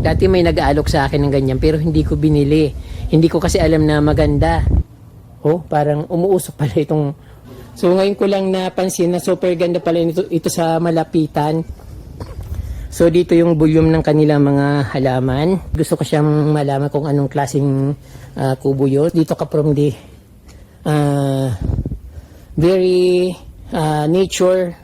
Dati may nag-aalok sa akin ng ganyan pero hindi ko binili. Hindi ko kasi alam na maganda. Oh, parang umuusok pala itong... So ngayon ko lang napansin na super ganda pala ito sa malapitan. So dito yung volume ng kanilang mga halaman. Gusto ko siyang malaman kung anong klaseng kubo yun. Dito ka from the very nature.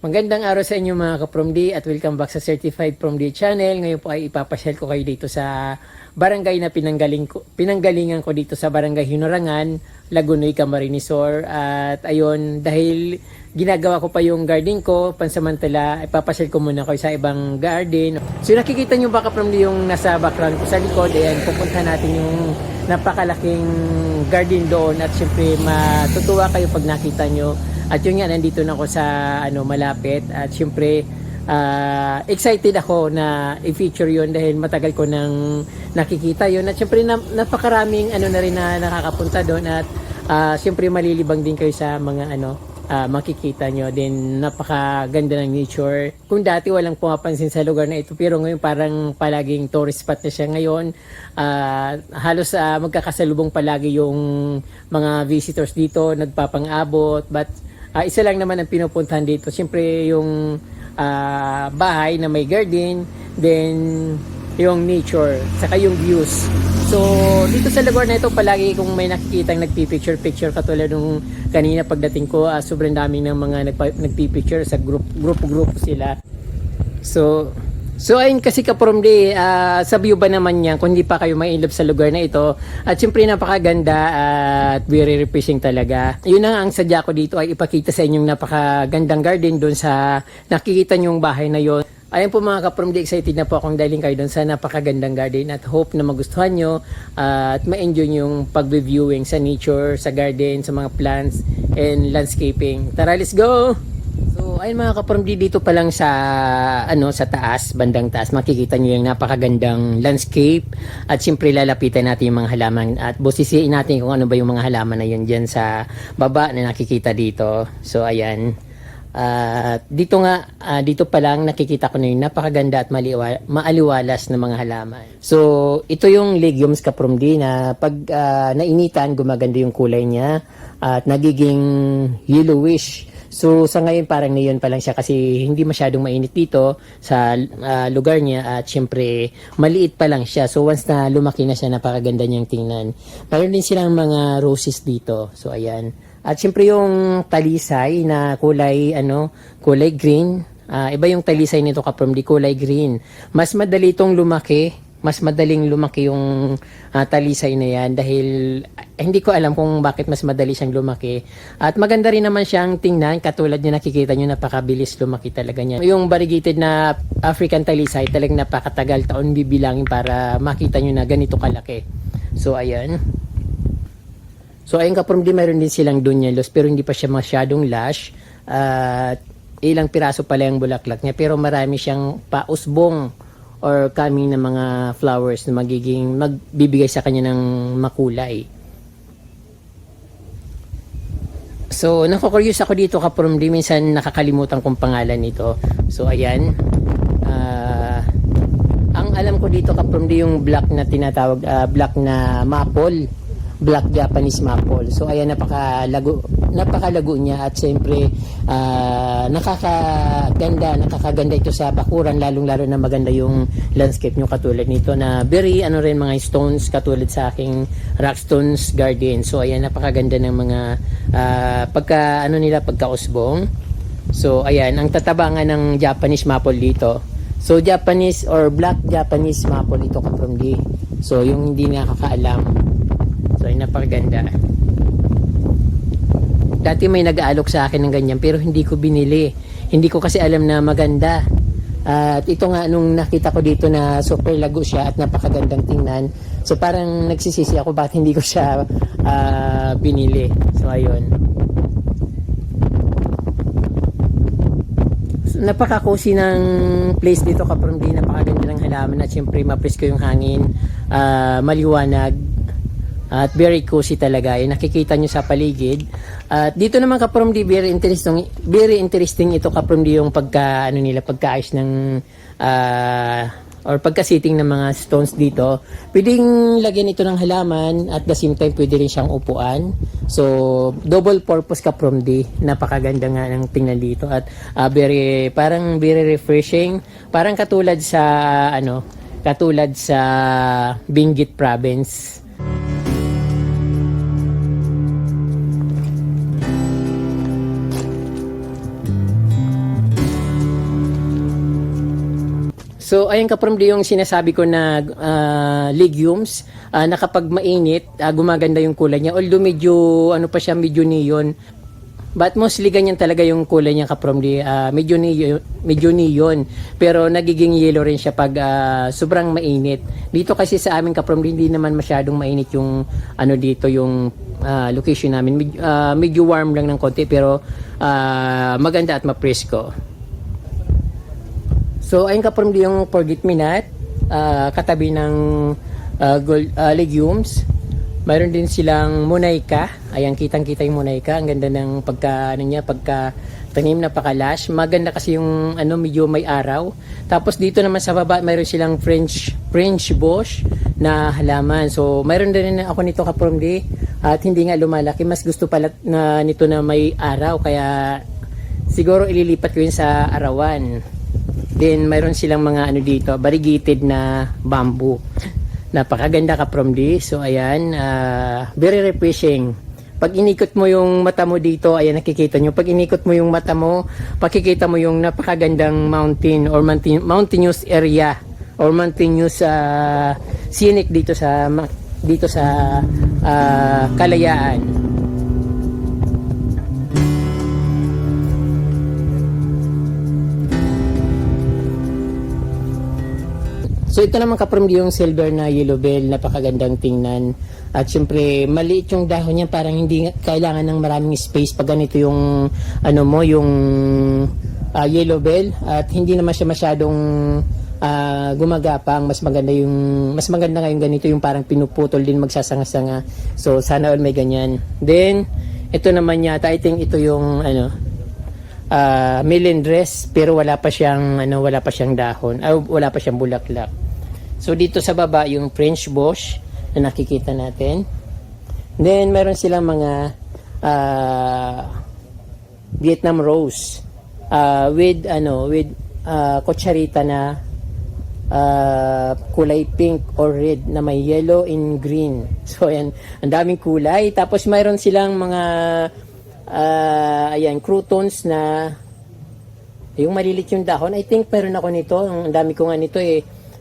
Magandang araw sa inyo mga ka-From D at welcome back sa Certified From D channel. Ngayon po ay ipapasyal ko kayo dito sa barangay na pinanggalingan ko dito sa Barangay Hinurangan, Lagunoy, Camarines Sur. At ayun, dahil ginagawa ko pa yung garden ko, pansamantala ipapasyal ko muna kayo sa ibang garden. So nakikita nyo baka from D yung nasa background ko sa likod, ayan, pupunta natin yung napakalaking garden doon at syempre matutuwa kayo pag nakita nyo. At yun nga, nandito na ako sa malapit at syempre excited ako na i-feature yun dahil matagal ko nang nakikita yun at syempre napakaraming na rin na nakakapunta doon at syempre malilibang din kayo sa mga makikita nyo din. Napakaganda ng nature. Kung dati walang pumapansin sa lugar na ito pero ngayon parang palaging tourist spot na siya ngayon. Halos magkakasalubong palagi yung mga visitors dito, nagpapang-abot, but isa lang naman ang pinupuntahan dito. Siyempre yung bahay na may garden, then yung nature, saka yung views. So, dito sa lugar na ito, palagi kung may nakikitang nagpipicture-picture katulad nung kanina pagdating ko, sobrang dami ng mga nagpipicture sa group sila. So ayun kasi ka-Promdi, sa view ba naman yan, kung hindi pa kayo ma-inlove sa lugar na ito, at syempre napakaganda at very refreshing talaga. Yun na ang sadya ko dito ay ipakita sa inyong napakagandang garden doon sa nakikita nyong bahay na yon. Ayan po mga ka-Promdi, excited na po akong daling kayo doon sa napakagandang garden at hope na magustuhan nyo at ma-enjoy yung pag-viewing sa nature, sa garden, sa mga plants and landscaping. Tara, let's go! So ayun mga ka-Promdi, dito pa lang sa sa taas, bandang taas, makikita nyo yung napakagandang landscape at siyempre lalapitan natin yung mga halaman at busisiin natin kung ano ba yung mga halaman na yun dyan sa baba na nakikita dito. So ayan. Dito pa lang nakikita ko na yung napakaganda at maaliwalas na mga halaman. So ito yung legumes ka-Promdi na pag nainitan gumaganda yung kulay niya at nagiging yellowish. So sa ngayon parang ngayon pa lang siya kasi hindi masyadong mainit dito sa lugar niya at syempre maliit pa lang siya. So once na lumaki na siya, napakaganda niyang tingnan. Mayroon din silang mga roses dito. So ayan. At syempre yung talisay na kulay green. Iba yung talisay nito ka-Promdi, kulay green. Mas madali itong lumaki. Mas madaling lumaki yung talisay na yan dahil hindi ko alam kung bakit mas madali siyang lumaki. At maganda rin naman siyang tingnan, katulad niya nakikita nyo, napakabilis lumaki talaga niya. Yung variegated na African talisay talagang napakatagal taon bibilangin para makita nyo na ganito kalaki. So ayan. So ayun ka-Promdi, mayroon din silang dunyalos pero hindi pa siya masyadong lush. At ilang piraso pala yung bulaklak niya pero marami siyang pausbong or coming na mga flowers na magbibigay sa kanya ng makulay. So nako-curious ako dito ka-Promdi, minsan nakakalimutan kong pangalan nito. So ayan. Ang alam ko dito ka-Promdi yung black na tinatawag, black na maple. Black Japanese maple. So ayan, napakalago niya at siyempre nakakaganda ito sa bakuran, lalong-lalo na maganda yung landscape nyo katulad nito na very mga stones katulad sa aking Rockstones garden. So ayan, napakaganda ng mga pagkausbong. So ayan, ang tatabangan ng Japanese maple dito. So Japanese or black Japanese maple ito ka-Promdi. So yung hindi nakakaalam. So ay napakaganda. Dati may nag-aalok sa akin ng ganyan pero hindi ko binili. Hindi ko kasi alam na maganda. At ito nga nung nakita ko dito na super lago siya at napakagandang tingnan. So parang nagsisisi ako bakit hindi ko siya binili. So ayun. Napaka-cozy ng place dito ka-Promdi, napakaganda ng halaman at syempre mapresko yung hangin, maliwanag. At very cozy talaga. Nakikita nyo sa paligid. At dito naman ka-Promdi, very interesting ito ka-Promdi yung pagkaayos ng or pagka-sitting ng mga stones dito. Pwedeng lagyan ito ng halaman at the same time pwede rin siyang upuan. So double purpose ka-Promdi. Napakaganda nga ng tingnan dito at parang very refreshing. Parang katulad sa Benguet province. So ayun ka-Promdi yung sinasabi ko na legumes na kapag mainit gumaganda yung kulay niya, although medyo medyo neon, but mostly ganyan talaga yung kulay niya ka-Promdi, medyo neon pero nagiging yellow rin siya pag sobrang mainit. Dito kasi sa amin ka-Promdi hindi naman masyadong mainit yung dito yung location namin, medyo warm lang ng konti pero maganda at mapresko. So ayun ka-Promdi yung forget-me-not katabi ng legumes. Mayroon din silang Monaika. Ayan, kitang-kita yung Monaika. Ang ganda ng pagka-tanim, napaka-lush. Maganda kasi yung medyo may araw. Tapos dito naman sa baba, mayroon silang French bush na halaman. So mayroon din ako nito ka-Promdi at hindi nga lumalaki. Mas gusto pala nito na may araw kaya siguro ililipat ko yun sa arawan. Then mayroon silang mga ano dito, variegated na bamboo. Napakaganda ka from this. So ayan, very refreshing. Pag inikot mo yung mata mo dito, ayan nakikita nyo. Pag inikot mo yung mata mo, pakikita mo yung napakagandang mountain or mountainous area or mountainous scenic dito sa Kalayaan. So ito naman ka-from yung silver na yellow bell, napakagandang tingnan. At syempre, maliit yung dahon niya, parang hindi kailangan ng maraming space pag ganito yung ano mo, yung yellow bell, at hindi naman siya masyadong gumagapang. Mas maganda ngayon ganito yung parang pinuputol din, magsasanga-sanga. So sana all may ganyan. Then ito naman yata, I think ito yung melendres, pero wala pa siyang dahon, wala pa siyang bulaklak. So dito sa baba yung French bush na nakikita natin. Then meron silang mga Vietnam rose with kutsarita na kulay pink or red na may yellow and green. So ayan, ang daming kulay. Tapos mayroon silang mga ayan, croutons na yung malilit yung dahon. I think meron ako nito. Ang dami ko nga nito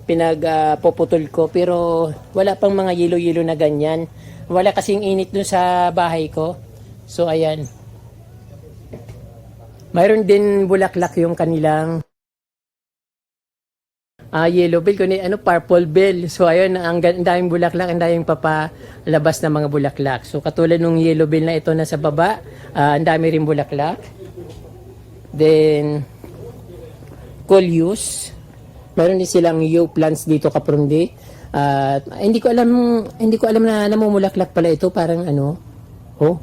pinagpuputol ko, pero wala pang mga yelo-yelo na ganyan. Wala kasing init dun sa bahay ko. So ayan, mayroon din bulaklak yung kanilang yellow bell, purple bell. So ayun, ang daming bulaklak, ang daming papalabas na mga bulaklak. So katulad ng yellow bell na ito na sa baba, ang dami rin bulaklak. Then coleus, meron din silang yew plants dito kaprundi. Hindi ko alam na namumulaklak pala ito, parang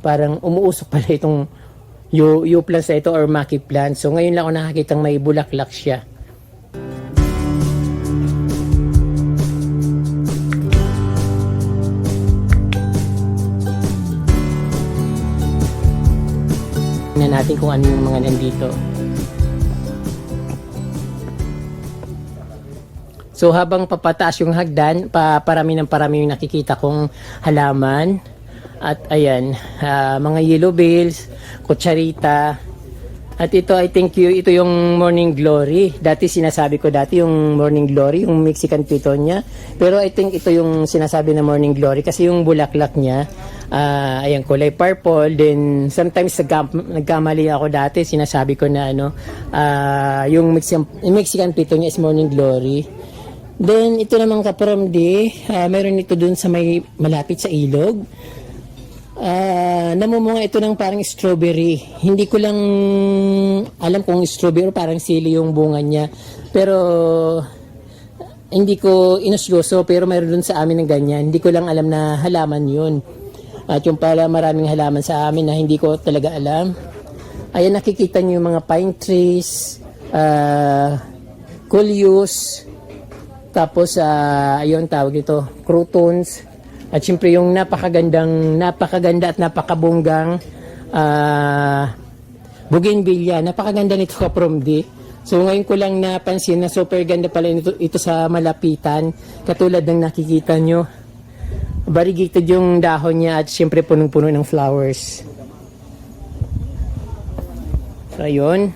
parang umuusok pala itong yew plants na ito or maki plants. So ngayon lang ako nakakitang may bulaklak siya. Natin kung ano yung mga nandito. So habang papataas yung hagdan, parami yung nakikita kong halaman. At ayan, mga yellow bells, kutsarita. At ito, I think ito yung morning glory. Sinasabi ko dati yung morning glory, yung Mexican pitonia. Pero I think ito yung sinasabi na morning glory kasi yung bulaklak niya, ayan, kulay purple. Then sometimes nagkamali ako dati, sinasabi ko na yung Mexican pitonia is morning glory. Then ito naman kapramdi, meron ito dun sa may malapit sa ilog. Namumunga ito ng parang strawberry. Hindi ko lang alam kung strawberry o parang sili yung bunga niya. Pero hindi ko inusyoso, pero mayroon dun sa amin ng ganyan. Hindi ko lang alam na halaman yun. At yung pala maraming halaman sa amin na hindi ko talaga alam. Ayan, nakikita niyo yung mga pine trees, coleus, tapos ayun tawag ito, croutons. At syempre yung napakaganda at napakabonggang bougainvillea. Napakaganda nito kapramdi. So ngayon ko lang napansin na super ganda pala ito sa malapitan. Katulad ng nakikita nyo. Variegated yung dahon niya at syempre punong-puno ng flowers. So ayun.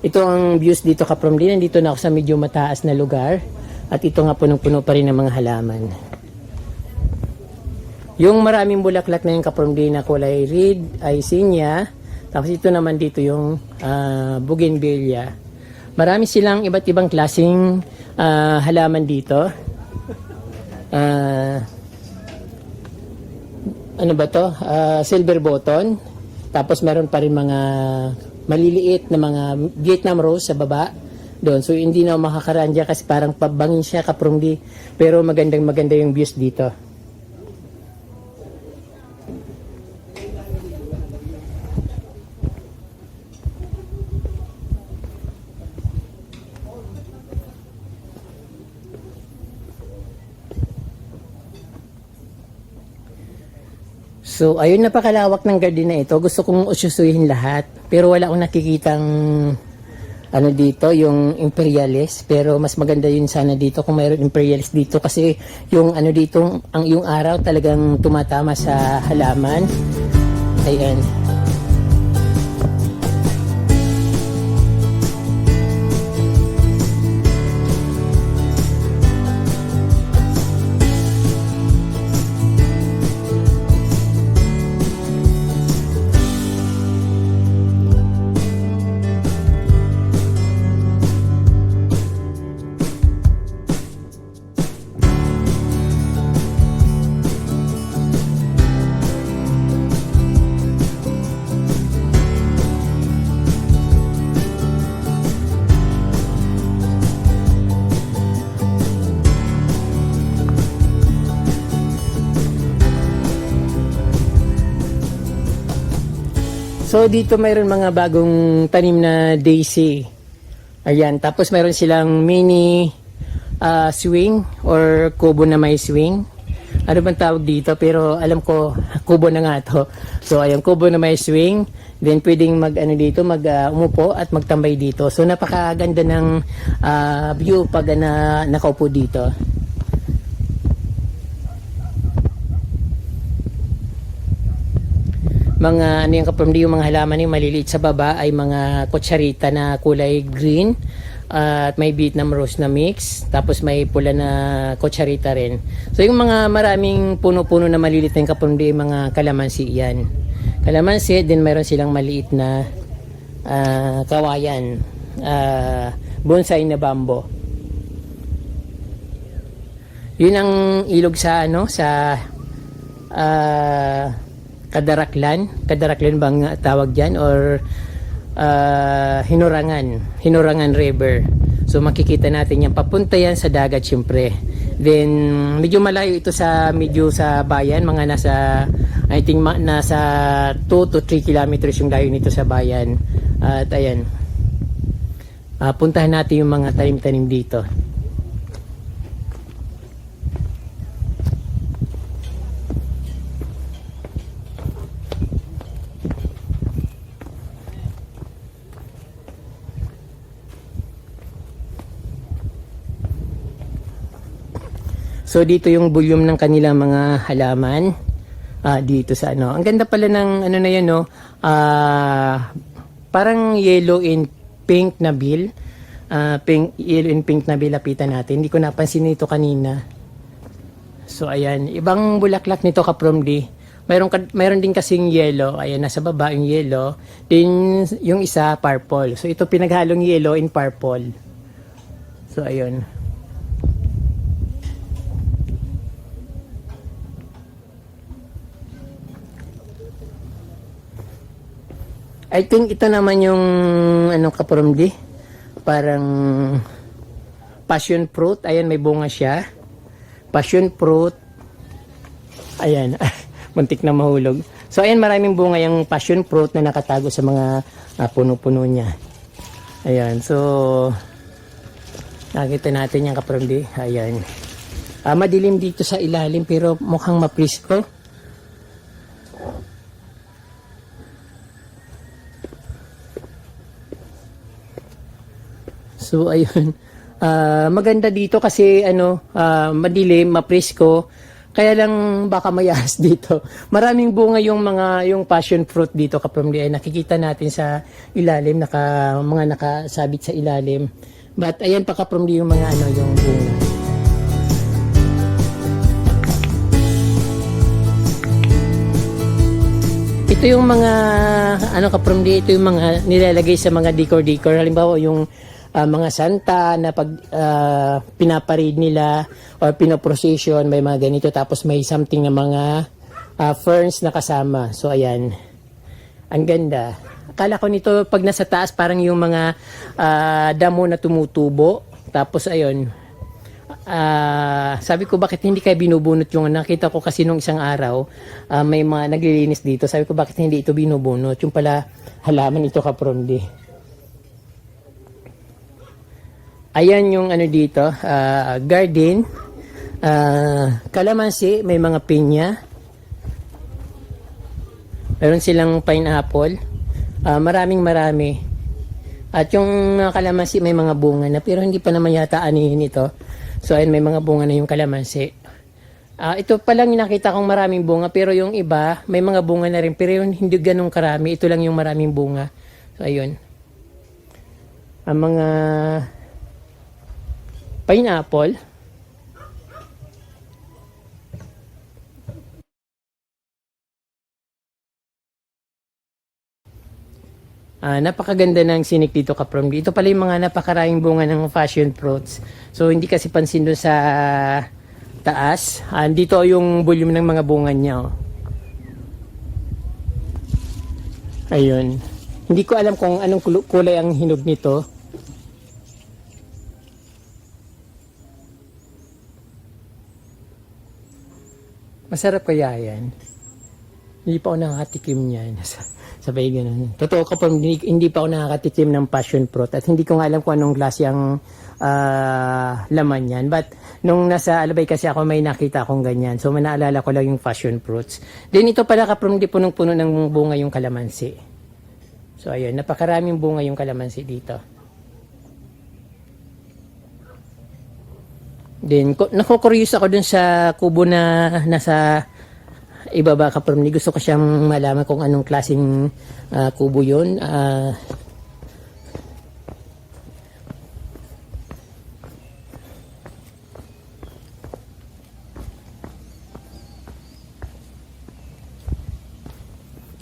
Ito ang views dito kapramdi. Nandito na ako sa medyo mataas na lugar. At ito nga punong-puno pa rin ng mga halaman. Yung maraming bulaklak na yung kapramdi na kulay red ay sinya. Tapos ito naman dito yung bougainvillea. Marami silang iba't ibang klaseng halaman dito. Ano ba to? Silver button. Tapos meron pa rin mga maliliit na mga Vietnam rose sa baba. Doon. So hindi na makakaraan dyan kasi parang pabangin siya kapramdi. Pero maganda yung views dito. So ayun, napakalawak ng garden na ito. Gusto kong usyusuhin lahat. Pero wala akong nakikitang ano dito, yung imperialis, pero mas maganda yun sana dito kung mayroon imperialis dito kasi yung ano dito, yung araw talagang tumatama sa halaman. Ayan. So dito mayroon mga bagong tanim na daisy. Ayan, tapos mayroon silang mini swing or kubo na may swing. Ano bang tawag dito? Pero alam ko kubo na nga to. So ayan, kubo na may swing. Then pwedeng umupo at magtambay dito. So napakaganda ng view pag nakaupo dito. Mga ano yung kapamdi, yung mga halaman yung maliliit sa baba ay mga kutsarita na kulay green at may Vietnam rose na mix, tapos may pula na kutsarita rin. So yung mga maraming puno-puno na maliliit na yung kapamdi, mga kalamansi yan. Kalamansi, din mayroon silang maliit na kawayan, bonsai na bambo. Yun ang ilog sa Kadaraklan bang tawag dyan, or Hinurangan River. So makikita natin yan, papunta yan sa dagat syempre. Then medyo malayo ito sa bayan, mga I think nasa 2 to 3 kilometers yung layo nito sa bayan. At ayan, puntahan natin yung mga tanim-tanim dito. So dito yung volume ng kanilang mga halaman dito sa ano. Ang ganda pala ng ano na yan, no. Parang yellow and pink na bill. Yellow and pink na bill, lapitan natin. Hindi ko napansin nito kanina. So ayan, ibang bulaklak nito kapromdi. Mayroon din kasing yellow. Ayan, nasa baba yung yellow. Then yung isa purple. So ito pinaghalong yellow and purple. So ayun. I think ito naman yung kapromdi, parang passion fruit. Ayan, may bunga siya, passion fruit. Ayan, muntik na mahulog. So ayan, maraming bunga yung passion fruit na nakatago sa mga puno-puno niya. Ayan, so nakita natin yung kapromdi. Ayan, madilim dito sa ilalim pero mukhang maprisko. So ayun, maganda dito kasi madilim, mapresko. Kaya lang baka mayas dito. Maraming bunga yung passion fruit dito kapromdi. Ay nakikita natin sa ilalim, mga nakasabit sa ilalim. But ayan pa kapromdi yung mga yung bunga. Ito yung mga kapromdi, ito yung mga nilalagay sa mga decor. Halimbawa yung mga santa na pag pinaparade nila or pinoprocession, may mga ganito, tapos may something na mga ferns na kasama. So ayan, ang ganda. Akala ko nito pag nasa taas parang yung mga damo na tumutubo. Tapos ayun, sabi ko bakit hindi kaya binubunot yung nakita ko kasi nung isang araw may mga naglilinis dito. Sabi ko bakit hindi ito binubunot, yung pala halaman ito kapromdi. Ayan yung dito, garden, kalamansi, may mga pinya, meron silang pineapple, marami. At yung kalamansi may mga bunga na, pero hindi pa naman yata anihin ito. So ayun, may mga bunga na yung kalamansi. Ito pa lang yung nakita kong maraming bunga, pero yung iba may mga bunga na rin, pero yun hindi ganun karami. Ito lang yung maraming bunga. So ayun. Ang mga pineapple. Napakaganda ng sinik dito kaprom. Dito pala yung mga napakaraming bunga ng passion fruits. So hindi kasi pansin doon sa taas. Dito yung volume ng mga bunga niya. Oh. Ayun. Hindi ko alam kung anong kulay ang hinog nito. Masarap kaya yan? Hindi pa ako nakakatikim niyan. Sabay ganun. Totoo ka pa, hindi pa ako nakakatikim ng passion fruit at hindi ko nga alam kung anong klase ang laman yan. But nung nasa Alabay kasi ako may nakita akong ganyan. So manaalala ko lang yung passion fruits. Then ito pala kaprom di punong-puno ng bunga yung kalamansi. So ayun, napakaraming bunga yung kalamansi dito. Then naku-curious ako dun sa kubo na nasa ibaba ka from gusto ko siyang malaman kung anong klaseng kubo yun.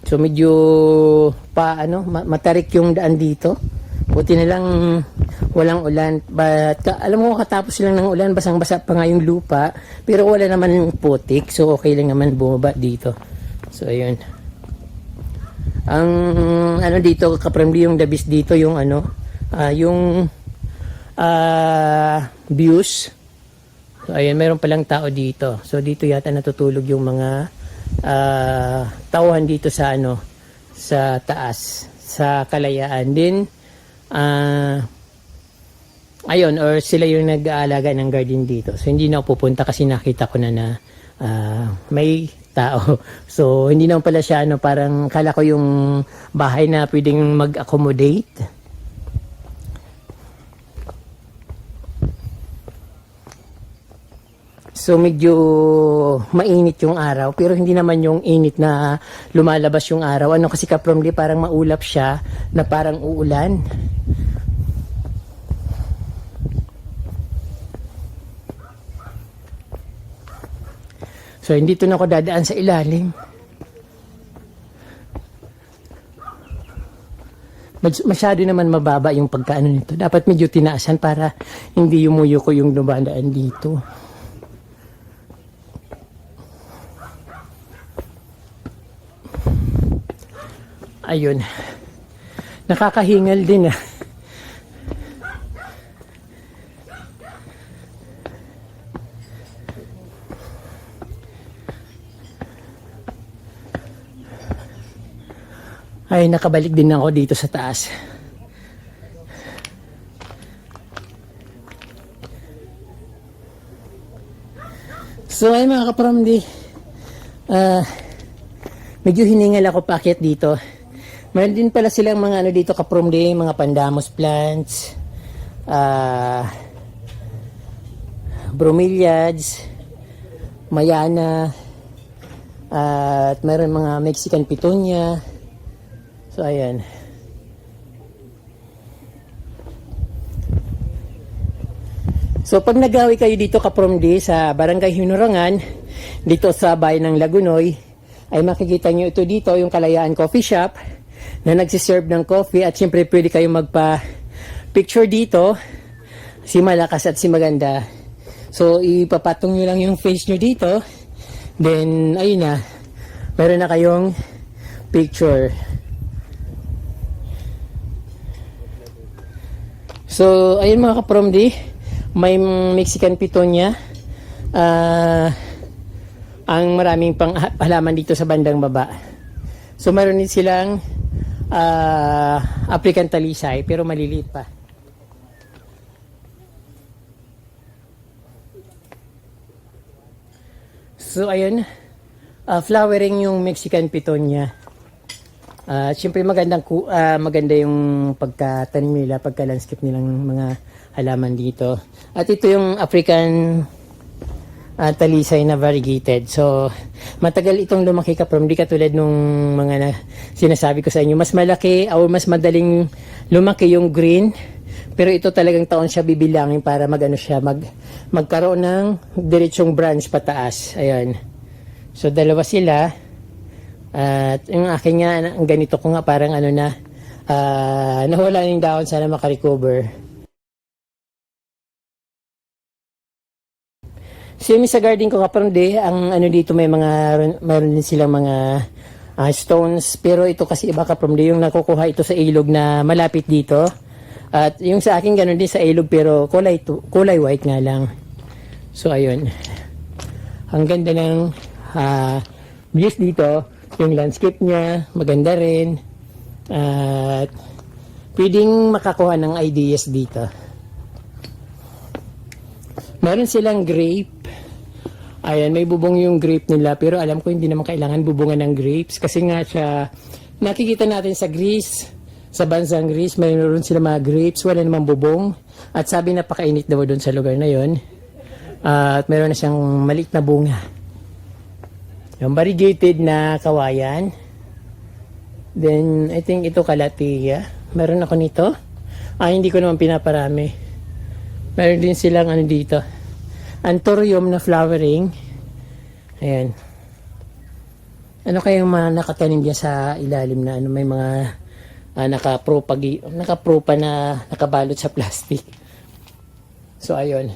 So medyo matarik yung daan dito. Buti na lang walang ulan. But alam mo, katapos lang ng ulan, basang-basa pa nga yung lupa. Pero wala naman putik. So okay lang naman bumaba dito. So ayun. Ang dito, kapramdi yung dabis dito, yung yung views. So ayun, meron palang tao dito. So dito yata natutulog yung mga tauhan dito sa sa taas, sa Kalayaan. Din ayun, or sila yung nag-aalaga ng garden dito. So hindi na ako pupunta kasi nakita ko na may tao. So hindi naman pala siya parang kala ko yung bahay na pwedeng mag-accommodate. So medyo mainit yung araw, pero hindi naman yung init na lumalabas yung araw. Kasi kapromli, parang maulap siya na parang uulan. So hindi to na ako dadaan sa ilalim. Masyado naman mababa yung pagkaano nito. Dapat medyo tinaasan para hindi yumuyo ko yung dumadaan dito. Ayun. Nakakahingal din Ay, nakabalik din ako dito sa taas. So ay mga kapramdi, medyo hiningal ako paakyat dito. Meron din pala silang mga dito kapramdi, mga pandamos plants, bromeliads, mayana, at meron mga Mexican petunia. So ayan. So pag nagawi kayo dito kapromdi sa Barangay Hinurangan, dito sa bayan ng Lagunoy, ay makikita nyo ito dito, yung Kalayaan Coffee Shop na nagsiserve ng coffee. At syempre pwede kayo magpa-picture dito, si Malakas at si Maganda. So ipapatong nyo lang yung face nyo dito, then ayun na, meron na kayong picture. So ayun mga kapromdi, may Mexican petunia, ang maraming pang halaman dito sa bandang baba. So meron din silang African talisay, pero maliliit pa. So ayun, flowering yung Mexican petunia. Siyempre maganda yung pagkatanim nila, pagka-landscape nilang mga halaman dito. At ito yung African talisay na variegated. So, matagal itong lumaki ka from di katulad nung mga sinasabi ko sa inyo. Mas malaki o mas madaling lumaki yung green. Pero ito talagang taon siya bibilangin para magkaroon ng diretsong branch pataas. Ayan. So, dalawa sila. At yung akin nga, ang ganito ko nga parang nawala na yung dahon, sana makarecover. Same sa garden ko kaparundi, ang dito mayroon din silang mga stones, pero ito kasi iba kaparundi, yung nakukuha ito sa ilog na malapit dito. At yung sa akin ganun din sa ilog pero kulay white nga lang. So ayun. Ang ganda ng views dito. Yung landscape niya, maganda rin. At pwedeng makakuha ng ideas dito. Meron silang grape. Ayan, may bubong yung grape nila. Pero alam ko hindi naman kailangan bubungan ng grapes. Kasi nga siya, nakikita natin sa Greece, sa bansang Greece, mayroon sila mga grapes. Wala namang bubong. At sabi napakainit daw doon sa lugar na yon. At meron na siyang maliit na bunga. Yung variegated na kawayan. Then, I think ito kalatia. Meron ako nito. Hindi ko naman pinaparami. Meron din silang dito. Anthurium na flowering. Ayan. Ano kayang mga nakatanim dyan sa ilalim na may mga nakapropa na nakabalot sa plastic. So, ayun.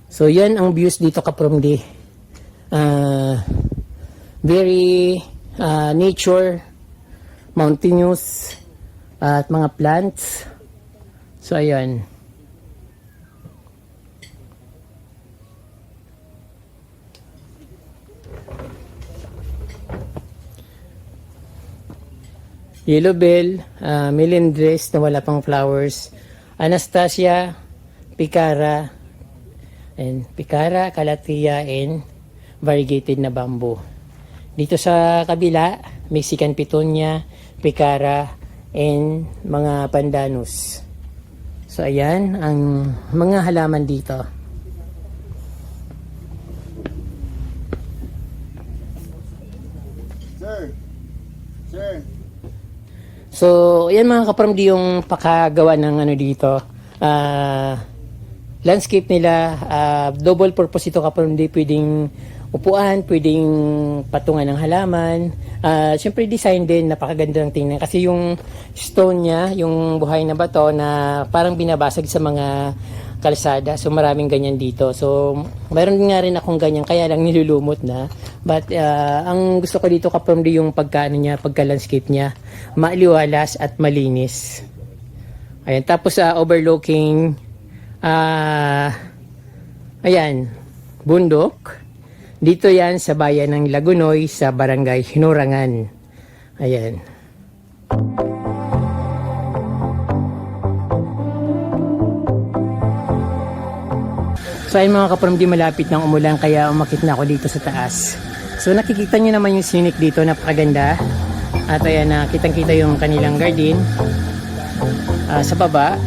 So, yan ang views dito kapromdi. Very nature, mountainous, at mga plants. So, ayan. Yellow bell, melendres na wala pang flowers, Anastasia, picara, and picara, calathea, and variegated na bamboo. Dito sa kabila, Mexican petunia, picara, and mga pandanus. So ayan ang mga halaman dito. Sir. So ayan mga kaparmdi yung pakagawa ng dito. Landscape nila, double purpose ito kapag hindi pwedeng upuan, pwedeng patungan ng halaman. Siyempre design din, napakaganda ng tingnan. Kasi yung stone niya, yung buhay na bato na parang binabasag sa mga kalsada. So maraming ganyan dito. So mayroon nga rin akong ganyan, kaya lang nilulumot na. But ang gusto ko dito kapag yung pagka-landscape niya, maaliwalas at malinis. Ayan, tapos overlooking ayan, bundok. Dito yan sa bayan ng Lagunoy sa barangay Hinurangan. Ayan. So ayun mga kaparmdi, malapit ng umulan kaya umakit na ako dito sa taas. So nakikita nyo naman yung scenic dito, napakaganda. At ayan, kitang-kita yung kanilang garden. Sa baba.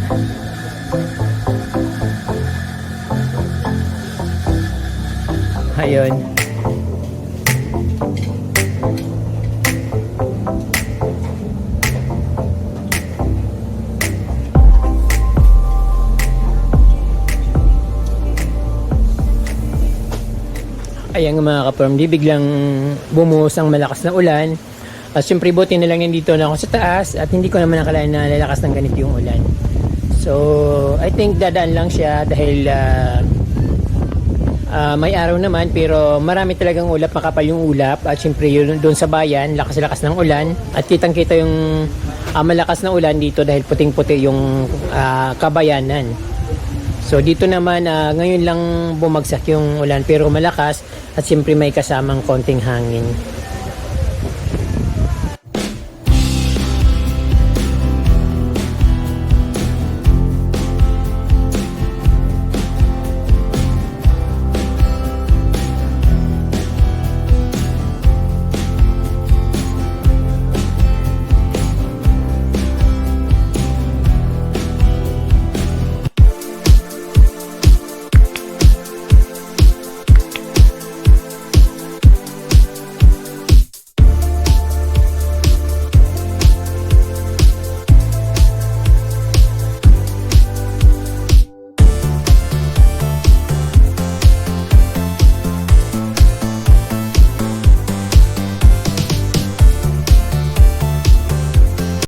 Ayun. Ayan mga kaparmdi, biglang bumuhos ang malakas na ulan. At syempre buti na lang yan dito na ako sa taas at hindi ko naman nakalain na lalakas ng ganito yung ulan. So I think dadaan lang siya dahil may araw naman pero marami talagang ulap, makapal yung ulap. At syempre yun doon sa bayan, lakas-lakas ng ulan. At kitang-kita yung malakas na ulan dito dahil puting-puti yung kabayanan. So dito naman ngayon lang bumagsak yung ulan pero malakas at syempre may kasamang konting hangin.